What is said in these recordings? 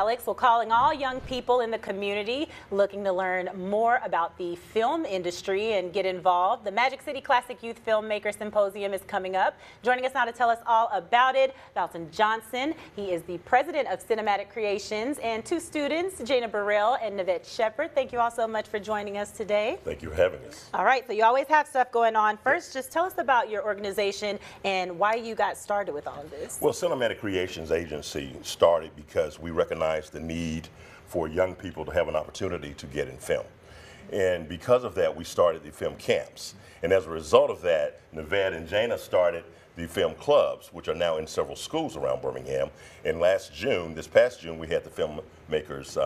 Alex. Well, calling all young people in the community looking to learn more about the film industry and get involved. The Magic City Classic Youth Filmmakers Symposium is coming up. Joining us now to tell us all about it, Dalton Johnson. He is the president of Cinematic Creations, and two students, Jana Burrell and Navette Shepard. Thank you all so much for joining us today. Thank you for having us. All right, so you always have stuff going on. First, just tell us about your organization and why you got started with all of this. Well, Cinematic Creations Agency started because we recognized the need for young people to have an opportunity to get in film. And because of that, we started the film camps. And as a result of that, Navette and Jana started the film clubs, which are now in several schools around Birmingham. And this past June, we had the Filmmakers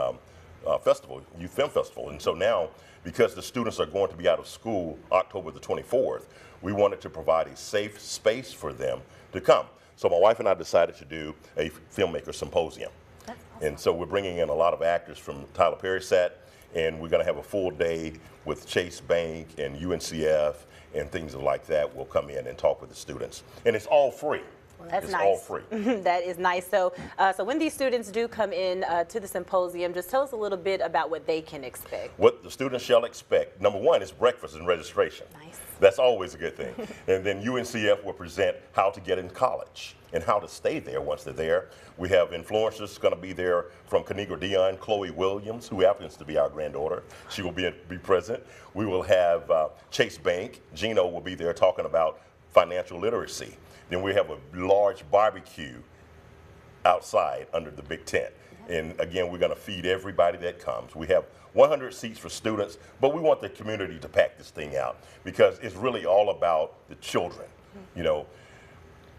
Festival, Youth Film Festival. And so now, because the students are going to be out of school October the 24th, we wanted to provide a safe space for them to come. So my wife and I decided to do a Filmmaker Symposium. That's awesome. And so we're bringing in a lot of actors from Tyler Perry set, and we're going to have a full day with Chase Bank and UNCF and things like that. We'll come in and talk with the students. And it's all free. Well, that's it's nice. all free. That is nice. So, so when these students do come in to the symposium, just tell us a little bit about what they can expect. What the students shall expect. Number one is breakfast and registration. Nice. That's always a good thing. And then UNCF will present how to get in college and how to stay there once they're there. We have influencers going to be there from Canigro Dion, Chloe Williams, who happens to be our granddaughter. She will be present. We will have Chase Bank. Gino will be there talking about financial literacy. Then we have a large barbecue outside under the big tent. And again, we're going to feed everybody that comes. We have 100 seats for students, but we want the community to pack this thing out because it's really all about the children. You know,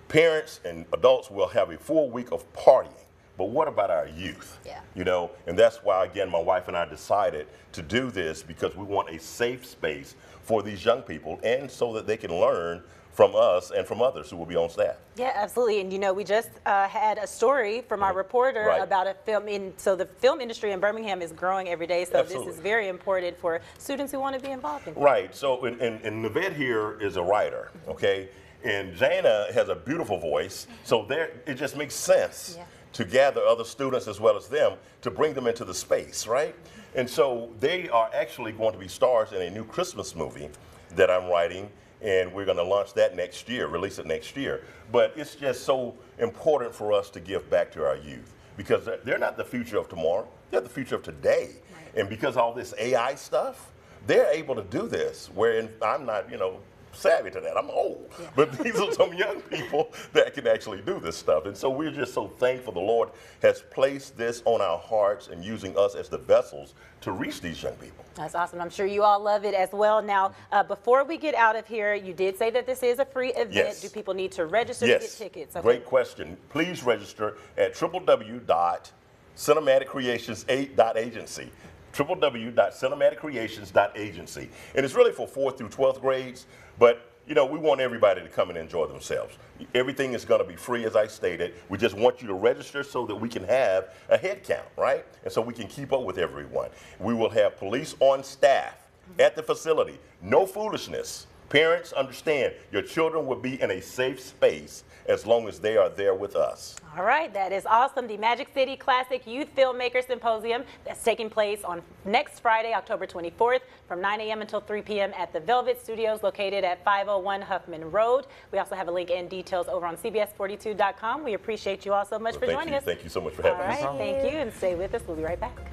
parents and adults will have a full week of partying, but what about our youth? Yeah. You know, and that's why, again, my wife and I decided to do this because we want a safe space for these young people and so that they can learn from us and from others who will be on staff. Yeah, absolutely. And you know, we just had a story from our reporter about a film. So the film industry in Birmingham is growing every day. So this is very important for students who want to be involved in it. Right. So, and Navette here is a writer, okay? And Jana has a beautiful voice. So it just makes sense to gather other students as well as them to bring them into the space, right? And so they are actually going to be stars in a new Christmas movie that I'm writing. And we're going to launch that next year, release it next year. But it's just so important for us to give back to our youth because they're not the future of tomorrow, they're the future of today. Right. And because all this AI stuff, they're able to do this, wherein I'm not, you know, savvy to that. I'm old. Yeah. But these are some young people that can actually do this stuff. And so we're just so thankful the Lord has placed this on our hearts and using us as the vessels to reach these young people. That's awesome. I'm sure you all love it as well. Now, before we get out of here, you did say that this is a free event. Yes. Do people need to register to get tickets? Okay. Great question. Please register at www.cinematiccreations8.agency. www.cinematiccreations.agency. And it's really for 4th through 12th grades, but you know, we want everybody to come and enjoy themselves. Everything is going to be free, as I stated. We just want you to register so that we can have a head count, right? And so we can keep up with everyone. We will have police on staff at the facility. No foolishness. Parents, understand your children will be in a safe space as long as they are there with us. All right, that is awesome. The Magic City Classic Youth Filmmaker Symposium that's taking place on next Friday, October 24th from 9 a.m. until 3 p.m. at the Velvet Studios located at 501 Huffman Road. We also have a link and details over on CBS42.com. We appreciate you all so much for joining us. Thank you so much for having us. All right, thank you, and stay with us. We'll be right back.